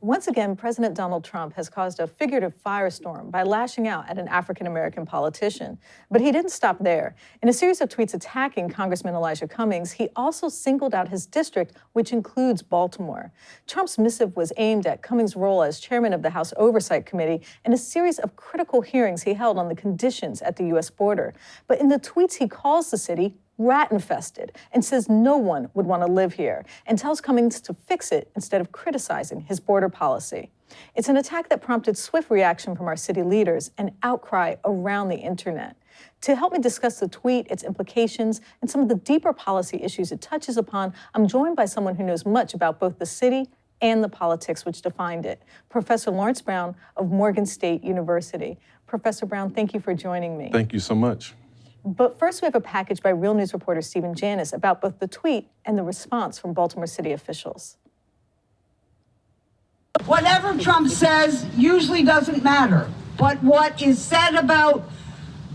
Once again, President Donald Trump has caused a figurative firestorm by lashing out at an African-American politician. But he didn't stop there. In a series of tweets attacking Congressman Elijah Cummings, he also singled out his district, which includes Baltimore. Trump's missive was aimed at Cummings' role as chairman of the House Oversight Committee and a series of critical hearings he held on the conditions at the U.S. border. But in the tweets, he calls the city rat-infested and says no one would want to live here and tells Cummings to fix it instead of criticizing his border policy. It's an attack that prompted swift reaction from our city leaders and outcry around the internet. To help me discuss the tweet, its implications, and some of the deeper policy issues it touches upon, I'm joined by someone who knows much about both the city and the politics which defined it, Professor Lawrence Brown of Morgan State University. Professor Brown, thank you for joining me. Thank you so much. But first, we have a package by Real News reporter Stephen Janis about both the tweet and the response from Baltimore City officials. Whatever Trump says usually doesn't matter, but what is said about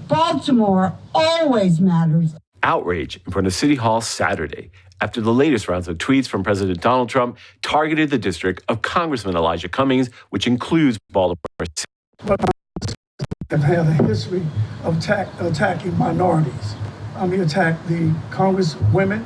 Baltimore always matters. Outrage in front of City Hall Saturday after the latest rounds of tweets from President Donald Trump targeted the district of Congressman Elijah Cummings, which includes Baltimore City. Have had a history of attacking minorities. He attacked the Congresswomen.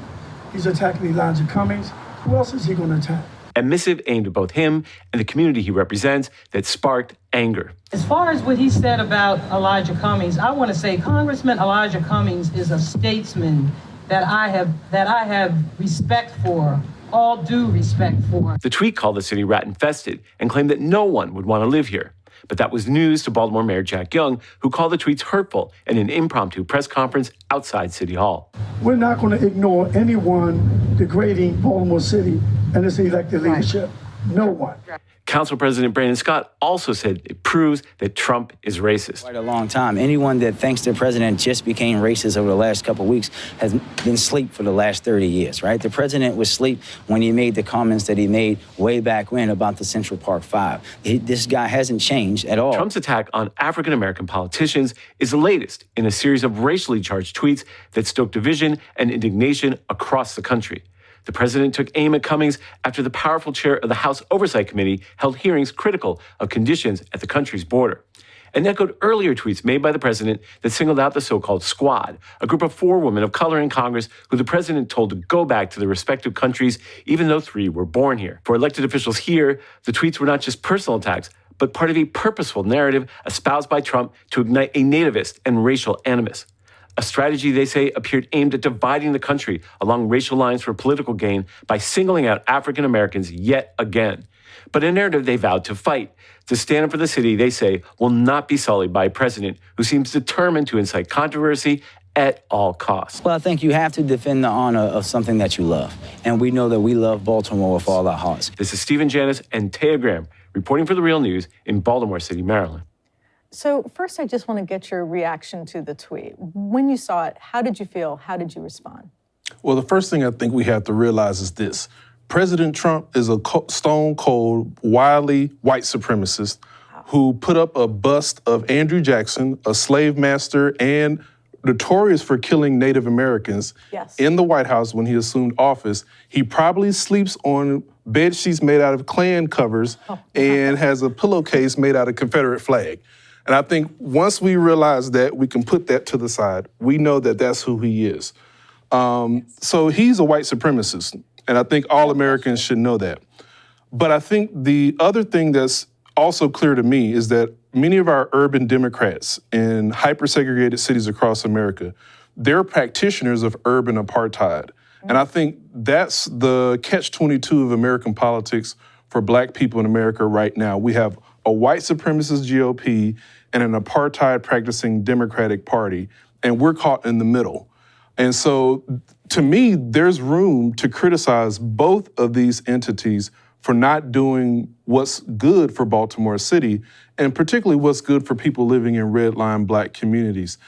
He's attacking Elijah Cummings. Who else is he going to attack? A missive aimed at both him and the community he represents that sparked anger. As far as what he said about Elijah Cummings, I want to say Congressman Elijah Cummings is a statesman that I have respect for, all due respect for. The tweet called the city rat-infested and claimed that no one would want to live here. But that was news to Baltimore Mayor Jack Young, who called the tweets hurtful in an impromptu press conference outside City Hall. We're not going to ignore anyone degrading Baltimore City and its elected leadership. No one. Council President Brandon Scott also said it proves that Trump is racist. Quite a long time. Anyone that thinks the president just became racist over the last couple of weeks has been asleep for the last 30 years, right? The president was asleep when he made the comments that he made way back when about the Central Park Five. This guy hasn't changed at all. Trump's attack on African-American politicians is the latest in a series of racially charged tweets that stoked division and indignation across the country. The president took aim at Cummings after the powerful chair of the House Oversight Committee held hearings critical of conditions at the country's border, and echoed earlier tweets made by the president that singled out the so-called squad, a group of 4 women of color in Congress who the president told to go back to their respective countries, even though 3 were born here. For elected officials here, the tweets were not just personal attacks, but part of a purposeful narrative espoused by Trump to ignite a nativist and racial animus. A strategy, they say, appeared aimed at dividing the country along racial lines for political gain by singling out African Americans yet again. But a narrative they vowed to fight. To stand up for the city, they say, will not be sullied by a president who seems determined to incite controversy at all costs. Well, I think you have to defend the honor of something that you love. And we know that we love Baltimore with all our hearts. This is Stephen Janis and Taya Graham reporting for The Real News in Baltimore City, Maryland. So first, I just want to get your reaction to the tweet. When you saw it, how did you feel? How did you respond? Well, the first thing I think we have to realize is this. President Trump is a stone-cold, wily white supremacist who put up a bust of Andrew Jackson, a slave master and notorious for killing Native Americans, in the White House when he assumed office. He probably sleeps on bed sheets made out of Klan covers and has a pillowcase made out of Confederate flag. And I think once we realize that, we can put that to the side. We know that that's who he is. So he's a white supremacist, and I think all Americans should know that. But I think the other thing that's also clear to me is that many of our urban Democrats in hyper-segregated cities across America, they're practitioners of urban apartheid. And I think that's the catch-22 of American politics for Black people in America right now. We have a white supremacist GOP and an apartheid-practicing Democratic Party, and we're caught in the middle. And so, to me, there's room to criticize both of these entities for not doing what's good for Baltimore City, and particularly what's good for people living in red-line Black communities.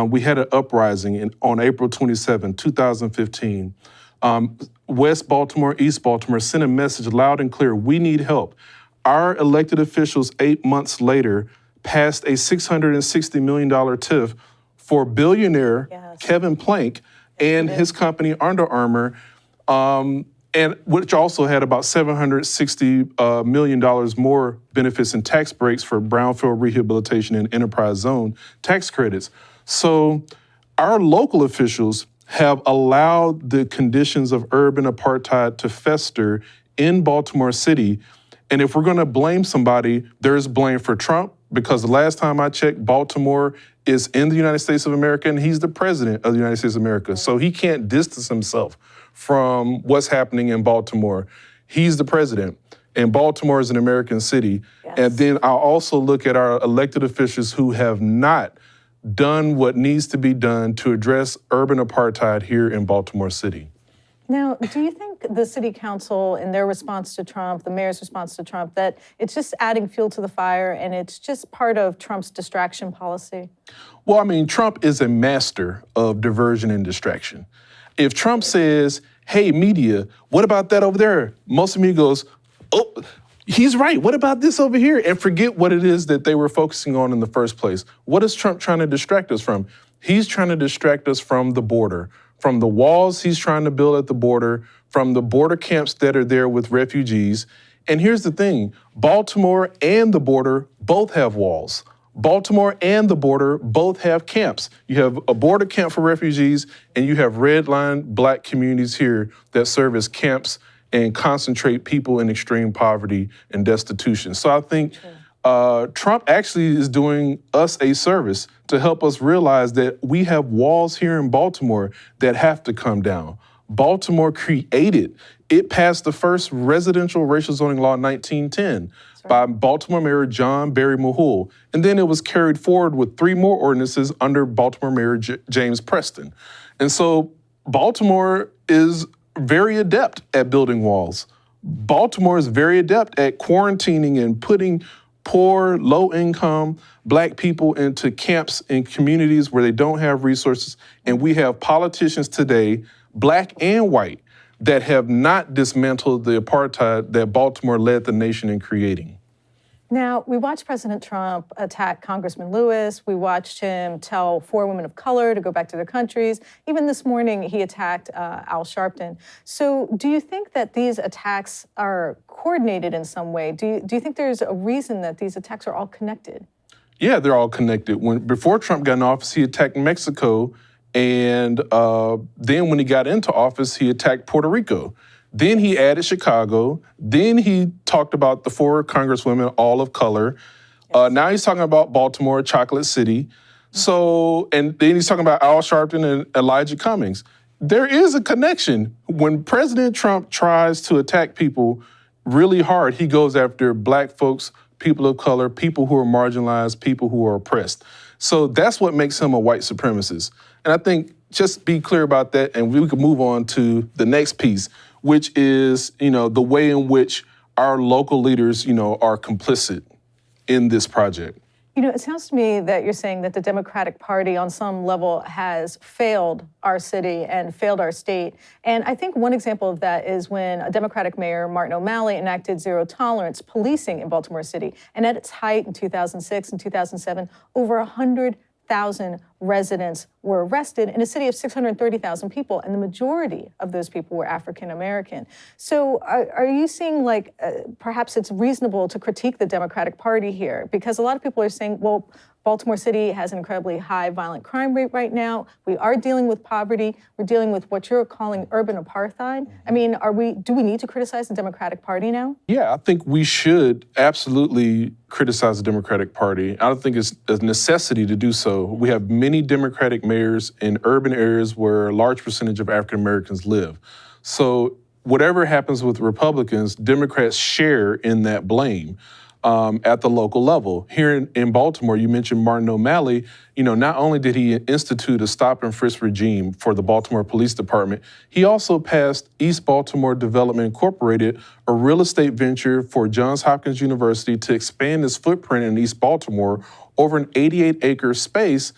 We had an uprising on April 27, 2015. West Baltimore, East Baltimore sent a message loud and clear, we need help. Our elected officials 8 months later passed a $660 million TIF for billionaire Kevin Plank and his company Under Armour and which also had about $760 million more benefits and tax breaks for brownfield rehabilitation and enterprise zone tax credits. So our local officials have allowed the conditions of urban apartheid to fester in Baltimore City. And if we're going to blame somebody, there's blame for Trump, because the last time I checked, Baltimore is in the United States of America, and he's the president of the United States of America. So he can't distance himself from what's happening in Baltimore. He's the president, and Baltimore is an American city. Yes. And then I'll also look at our elected officials who have not done what needs to be done to address urban apartheid here in Baltimore City. Now, do you think the city council, in their response to Trump, the mayor's response to Trump, that it's just adding fuel to the fire and it's just part of Trump's distraction policy? Well, I mean, Trump is a master of diversion and distraction. If Trump says, hey, media, what about that over there? Most of me goes, oh, he's right. What about this over here? And forget what it is that they were focusing on in the first place. What is Trump trying to distract us from? He's trying to distract us from the border, from the walls he's trying to build at the border, from the border camps that are there with refugees. And here's the thing, Baltimore and the border both have walls. Baltimore and the border both have camps. You have a border camp for refugees, and you have redlined Black communities here that serve as camps and concentrate people in extreme poverty and destitution. So I think Trump actually is doing us a service to help us realize that we have walls here in Baltimore that have to come down. Baltimore created, it passed the first residential racial zoning law in 1910 by Baltimore Mayor John Barry Mahul. And then it was carried forward with 3 more ordinances under Baltimore Mayor James Preston. And so Baltimore is very adept at building walls. Baltimore is very adept at quarantining and putting poor, low-income Black people into camps in communities where they don't have resources. And we have politicians today, Black and white, that have not dismantled the apartheid that Baltimore led the nation in creating. Now, we watched President Trump attack Congressman Lewis. We watched him tell 4 women of color to go back to their countries. Even this morning, he attacked Al Sharpton. So do you think that these attacks are coordinated in some way? Do you think there's a reason that these attacks are all connected? Yeah, they're all connected. Before Trump got in office, he attacked Mexico. And then when he got into office, he attacked Puerto Rico. Then he added Chicago. Then he talked about the 4 congresswomen, all of color. Now he's talking about Baltimore, Chocolate City. So, and then he's talking about Al Sharpton and Elijah Cummings. There is a connection. When President Trump tries to attack people really hard, he goes after Black folks, people of color, people who are marginalized, people who are oppressed. So that's what makes him a white supremacist. And I think just be clear about that, and we can move on to the next piece, which is, the way in which our local leaders, are complicit in this project. It sounds to me that you're saying that the Democratic Party on some level has failed our city and failed our state. And I think one example of that is when a Democratic mayor, Martin O'Malley, enacted zero tolerance policing in Baltimore City. And at its height in 2006 and 2007, over 100,000 residents were arrested in a city of 630,000 people, and the majority of those people were African American. So are you seeing perhaps it's reasonable to critique the Democratic Party here? Because a lot of people are saying, well, Baltimore City has an incredibly high violent crime rate right now. We are dealing with poverty. We're dealing with what you're calling urban apartheid. I mean, do we need to criticize the Democratic Party now? Yeah, I think we should absolutely criticize the Democratic Party. I don't think it's a necessity to do so. We have many Democratic mayors in urban areas where a large percentage of African Americans live. So whatever happens with Republicans, Democrats share in that blame. At the local level. Here in Baltimore, you mentioned Martin O'Malley. Not only did he institute a stop and frisk regime for the Baltimore Police Department, he also passed East Baltimore Development Incorporated, a real estate venture for Johns Hopkins University to expand its footprint in East Baltimore over an 88-acre space,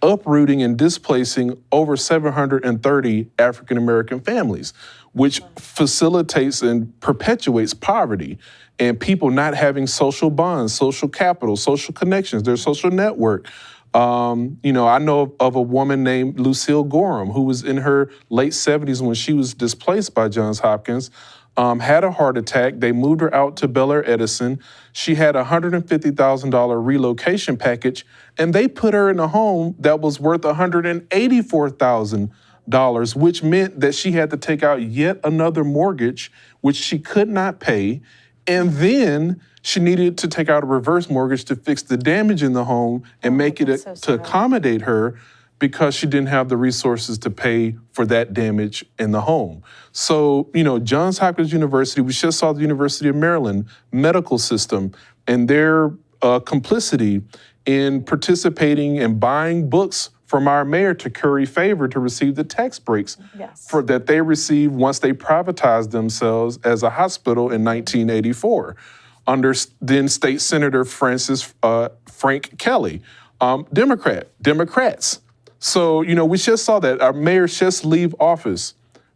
uprooting and displacing over 730 African American families, which facilitates and perpetuates poverty and people not having social bonds, social capital, social connections, their social network. I know of a woman named Lucille Gorham who was in her late 70s when she was displaced by Johns Hopkins, had a heart attack. They moved her out to Bel Air Edison. She had a $150,000 relocation package, and they put her in a home that was worth $184,000, which meant that she had to take out yet another mortgage, which she could not pay. And then she needed to take out a reverse mortgage to fix the damage in the home and make it to accommodate her, because she didn't have the resources to pay for that damage in the home. So, Johns Hopkins University, we just saw the University of Maryland medical system and their complicity in participating and buying books from our mayor to curry favor to receive the tax breaks that they received once they privatized themselves as a hospital in 1984 under then State Senator Frank Kelly, Democrats. So, we just saw that our mayor just leave office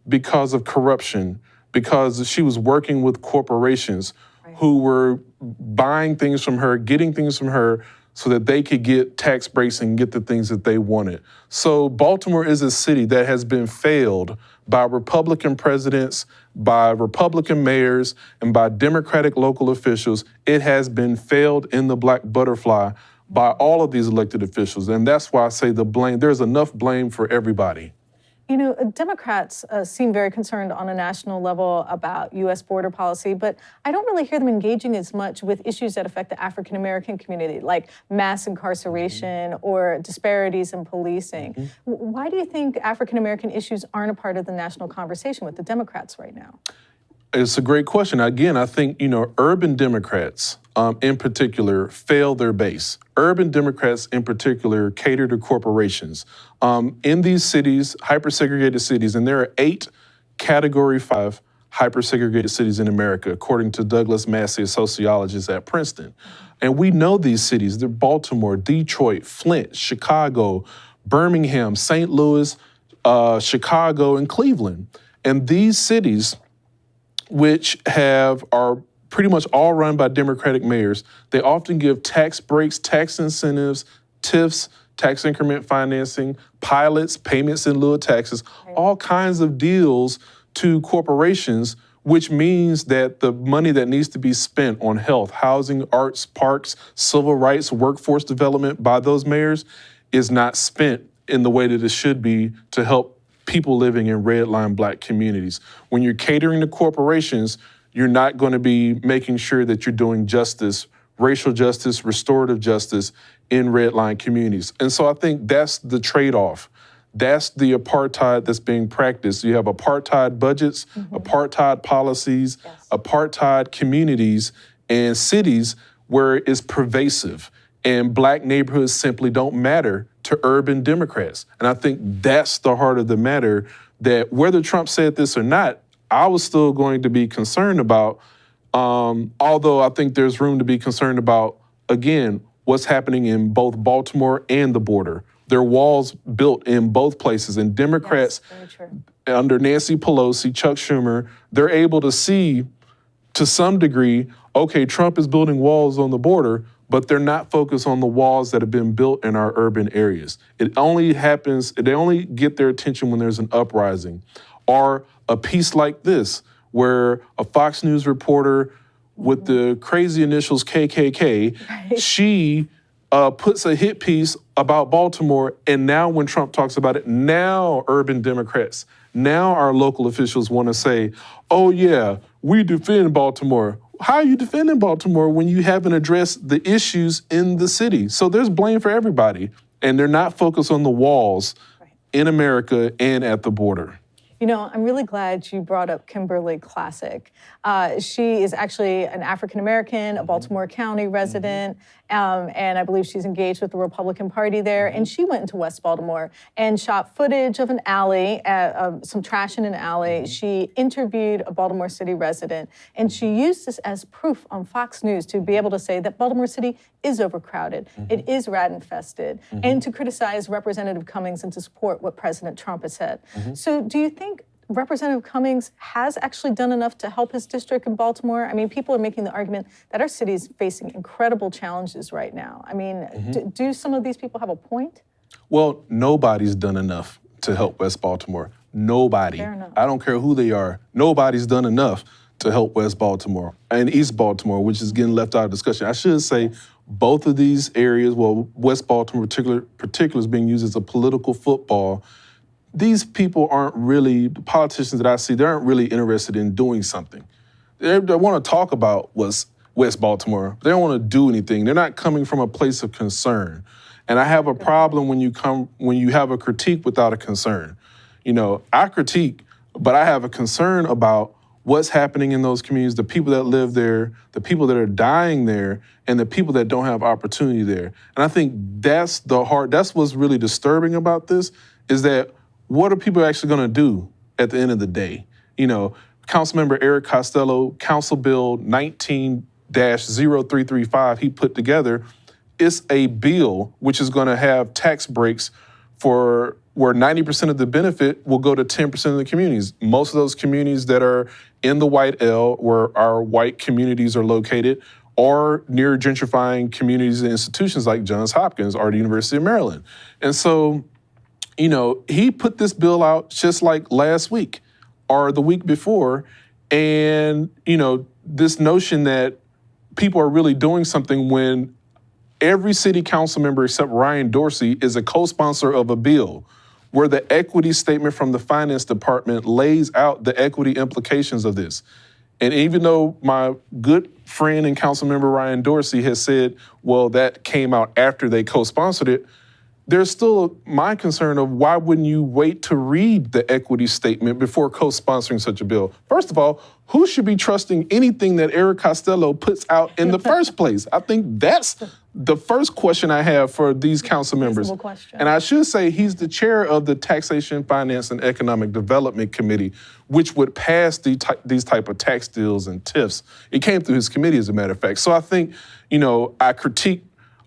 because of corruption, because she was working with corporations who were buying things from her, getting things from her so that they could get tax breaks and get the things that they wanted. So Baltimore is a city that has been failed by Republican presidents, by Republican mayors, and by Democratic local officials. It has been failed in the black butterfly by all of these elected officials. And that's why I say there's enough blame for everybody. Democrats seem very concerned on a national level about U.S. border policy, but I don't really hear them engaging as much with issues that affect the African-American community, like mass incarceration or disparities in policing. Why do you think African-American issues aren't a part of the national conversation with the Democrats right now? It's a great question. Again, I think, urban Democrats in particular fail their base. Urban Democrats in particular cater to corporations. In these cities, hyper-segregated cities, and there are 8 Category 5 hyper-segregated cities in America, according to Douglas Massey, a sociologist at Princeton. And we know these cities. They're Baltimore, Detroit, Flint, Chicago, Birmingham, St. Louis, Chicago, and Cleveland. And these cities, which are pretty much all run by Democratic mayors, they often give tax breaks, tax incentives, TIFs, tax increment financing, pilots, payments in lieu of taxes, all kinds of deals to corporations, which means that the money that needs to be spent on health, housing, arts, parks, civil rights, workforce development by those mayors is not spent in the way that it should be to help people living in redline black communities. When you're catering to corporations, you're not going to be making sure that you're doing justice, racial justice, restorative justice in redline communities. And so I think that's the trade-off. That's the apartheid that's being practiced. You have apartheid budgets, apartheid policies, apartheid communities and cities where it's pervasive. And black neighborhoods simply don't matter to urban Democrats. And I think that's the heart of the matter, that whether Trump said this or not, I was still going to be concerned about, although I think there's room to be concerned about, again, what's happening in both Baltimore and the border. There are walls built in both places, and Democrats under Nancy Pelosi, Chuck Schumer, they're able to see to some degree, okay, Trump is building walls on the border, but they're not focused on the walls that have been built in our urban areas. They only get their attention when there's an uprising, or a piece like this, where a Fox News reporter with the crazy initials KKK, she puts a hit piece about Baltimore, and now when Trump talks about it, now urban Democrats, now our local officials want to say, oh yeah, we defend Baltimore. How are you defending Baltimore when you haven't addressed the issues in the city? So there's blame for everybody, and they're not focused on the walls in America and at the border. I'm really glad you brought up Kimberly Classic. She is actually an African-American, a Baltimore County resident, and I believe she's engaged with the Republican Party there. And she went into West Baltimore and shot footage of an alley, some trash in an alley. She interviewed a Baltimore City resident, and she used this as proof on Fox News to be able to say that Baltimore City is overcrowded, it is rat-infested, and to criticize Representative Cummings and to support what President Trump has said. So do you think Representative Cummings has actually done enough to help his district in Baltimore? I mean, people are making the argument that our city is facing incredible challenges right now. I mean, do some of these people have a point? Well, nobody's done enough to help West Baltimore. Nobody. Fair enough. I don't care who they are. Nobody's done enough to help West Baltimore and East Baltimore, which is getting left out of discussion. I should say both of these areas, well, West Baltimore particular is being used as a political football. These people aren't really, the politicians that I see, they aren't really interested in doing something. They want to talk about what's West Baltimore. They don't want to do anything. They're not coming from a place of concern. And I have a problem when you have a critique without a concern. You know, I critique, but I have a concern about what's happening in those communities, the people that live there, the people that are dying there, and the people that don't have opportunity there. And I think that's what's really disturbing about this, is that what are people actually gonna do at the end of the day? You know, Councilmember Eric Costello, Council Bill 19-0335, he put together, it's a bill which is gonna have tax breaks for where 90% of the benefit will go to 10% of the communities. Most of those communities that are in the White L, where our white communities are located, or near gentrifying communities and institutions like Johns Hopkins or the University of Maryland. And so, you know, he put this bill out just like last week or the week before. And, you know, this notion that people are really doing something when every city council member except Ryan Dorsey is a co-sponsor of a bill where the equity statement from the finance department lays out the equity implications of this. And even though my good friend and council member Ryan Dorsey has said, well, that came out after they co-sponsored it, there's still my concern of why wouldn't you wait to read the equity statement before co-sponsoring such a bill? First of all, who should be trusting anything that Eric Costello puts out in the first place? I think that's the first question I have for these council members. Question. And I should say he's the chair of the Taxation, Finance, and Economic Development Committee, which would pass these type of tax deals and TIFs. It came through his committee, as a matter of fact. So I think, you know, I critique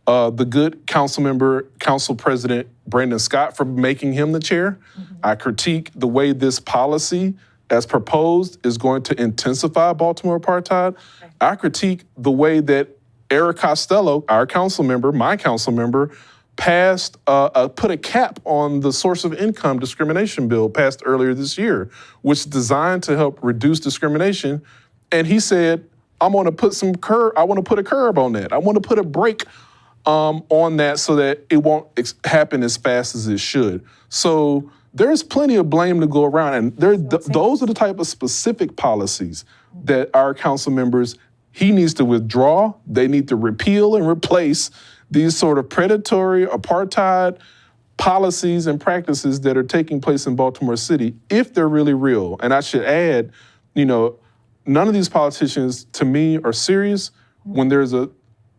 the good Council President Brandon Scott for making him the chair. I critique the way this policy, as proposed, is going to intensify Baltimore apartheid. I critique the way that Eric Costello, our council member, my council member, put a cap on the source of income discrimination bill passed earlier this year, which is designed to help reduce discrimination. And he said, I want to put a curb on that. I want to put a brake on that so that it won't happen as fast as it should. So there's plenty of blame to go around. And those are the type of specific policies that our council members, he needs to withdraw. They need to repeal and replace these sort of predatory apartheid policies and practices that are taking place in Baltimore City, if they're really real. And I should add, you know, none of these politicians, to me, are serious when there's a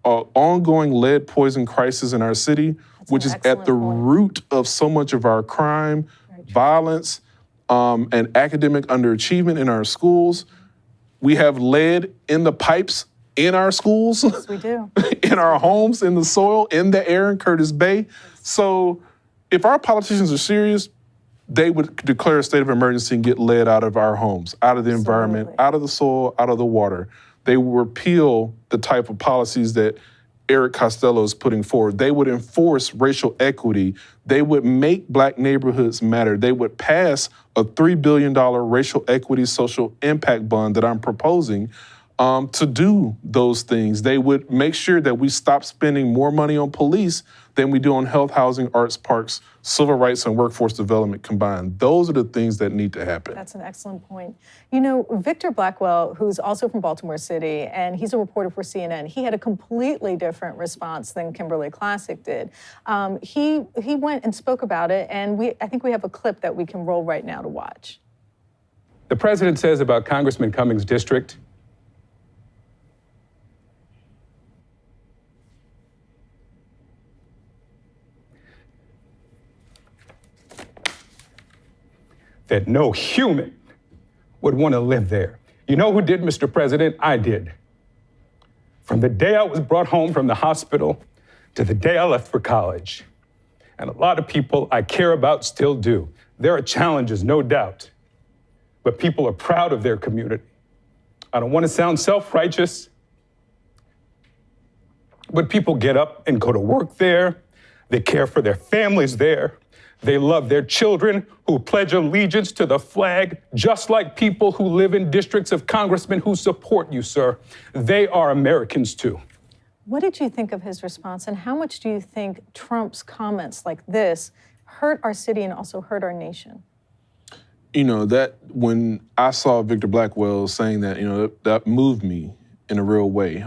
ongoing lead poison crisis in our city, which is at the root of so much of our crime, violence, and academic underachievement in our schools. We have lead in the pipes in our schools. Yes, we do. In our homes, in the soil, in the air in Curtis Bay. So if our politicians are serious, they would declare a state of emergency and get lead out of our homes, out of the environment, out of the soil, out of the water. They would repeal the type of policies that Eric Costello is putting forward. They would enforce racial equity. They would make Black neighborhoods matter. They would pass a $3 billion racial equity social impact bond that I'm proposing to do those things. They would make sure that we stop spending more money on police than we do on health, housing, arts, parks, civil rights, and workforce development combined. Those are the things that need to happen. That's an excellent point. You know, Victor Blackwell, who's also from Baltimore City, and he's a reporter for CNN, he had a completely different response than Kimberly Classic did. He went and spoke about it, and I think we have a clip that we can roll right now to watch. The president says about Congressman Cummings' district, that no human would want to live there. You know who did, Mr. President? I did. From the day I was brought home from the hospital to the day I left for college. And a lot of people I care about still do. There are challenges, no doubt. but people are proud of their community. I don't want to sound self-righteous, but people get up and go to work there. They care for their families there. They love their children who pledge allegiance to the flag, just like people who live in districts of congressmen who support you, sir. They are Americans too. What did you think of his response, and how much do you think Trump's comments like this hurt our city and also hurt our nation? You know, that when I saw Victor Blackwell saying that, that moved me in a real way.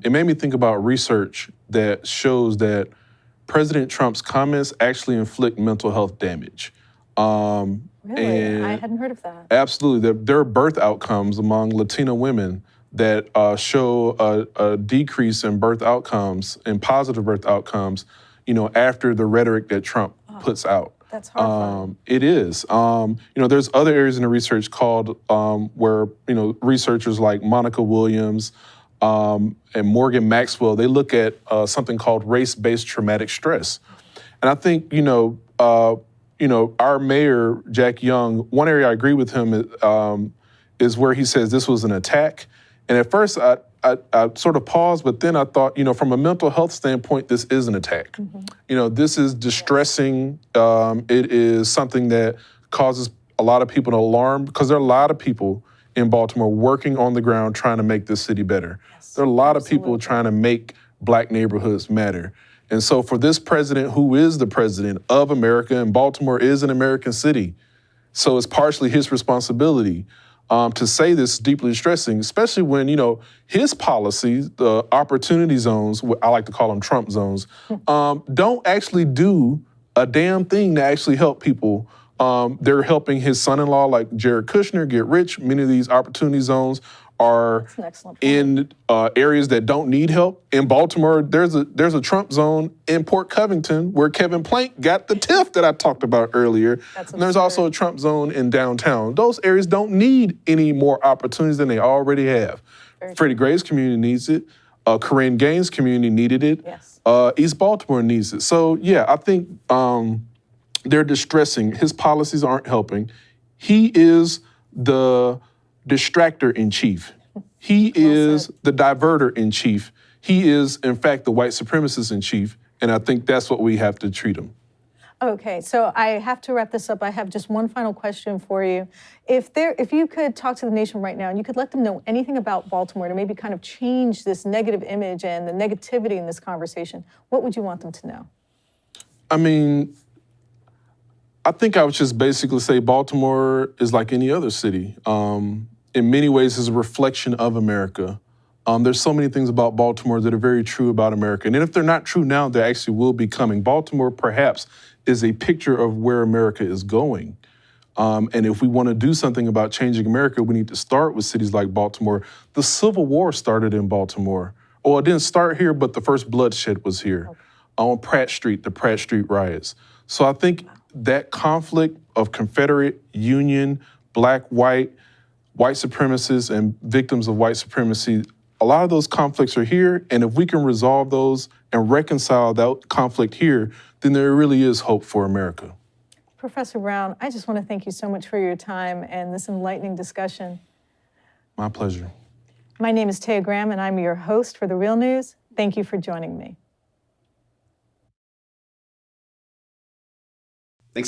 It made me think about research that shows that President Trump's comments actually inflict mental health damage. Really? And I hadn't heard of that. Absolutely. There are birth outcomes among Latina women that show a decrease in birth outcomes, in positive birth outcomes, after the rhetoric that Trump puts out. That's horrifying. It is. There's other areas in the research called where, researchers like Monica Williams and Morgan Maxwell, they look at something called race-based traumatic stress. And I think, our mayor, Jack Young, one area I agree with him is where he says this was an attack. And at first I sort of paused, but then I thought, from a mental health standpoint, this is an attack. Mm-hmm. This is distressing. It is something that causes a lot of people to alarm, because there are a lot of people in Baltimore working on the ground trying to make this city better. Yes, there are a lot of people trying to make Black neighborhoods matter. And so for this president, who is the president of America, and Baltimore is an American city, so it's partially his responsibility to say this is deeply distressing, especially when, his policies, the opportunity zones, I like to call them Trump zones, don't actually do a damn thing to actually help people. They're helping his son-in-law, like Jared Kushner, get rich. Many of these opportunity zones are in areas that don't need help. In Baltimore, there's a Trump zone in Port Covington where Kevin Plank got the TIF that I talked about earlier. And there's also a Trump zone in downtown. Those areas don't need any more opportunities than they already have. Freddie Gray's community needs it. Corinne Gaines' community needed it. Yes. East Baltimore needs it. So yeah, I think they're distressing. His policies aren't helping. He is the distractor in chief. He is the diverter in chief. He is, in fact, the white supremacist in chief. And I think that's what we have to treat him. Okay, so I have to wrap this up. I have just one final question for you. If you could talk to the nation right now and you could let them know anything about Baltimore to maybe kind of change this negative image and the negativity in this conversation, what would you want them to know? I mean, I think I would just basically say Baltimore is like any other city. In many ways, is a reflection of America. There's so many things about Baltimore that are very true about America. And if they're not true now, they actually will be coming. Baltimore, perhaps, is a picture of where America is going. And if we want to do something about changing America, we need to start with cities like Baltimore. The Civil War started in Baltimore. Well, it didn't start here, but the first bloodshed was here. On Pratt Street, the Pratt Street riots. So I think that conflict of Confederate, Union, Black, white supremacists and victims of white supremacy, a lot of those conflicts are here. And if we can resolve those and reconcile that conflict here, then there really is hope for America. Professor Brown, I just want to thank you so much for your time and this enlightening discussion. My pleasure. My name is Taya Graham, and I'm your host for The Real News. Thank you for joining me.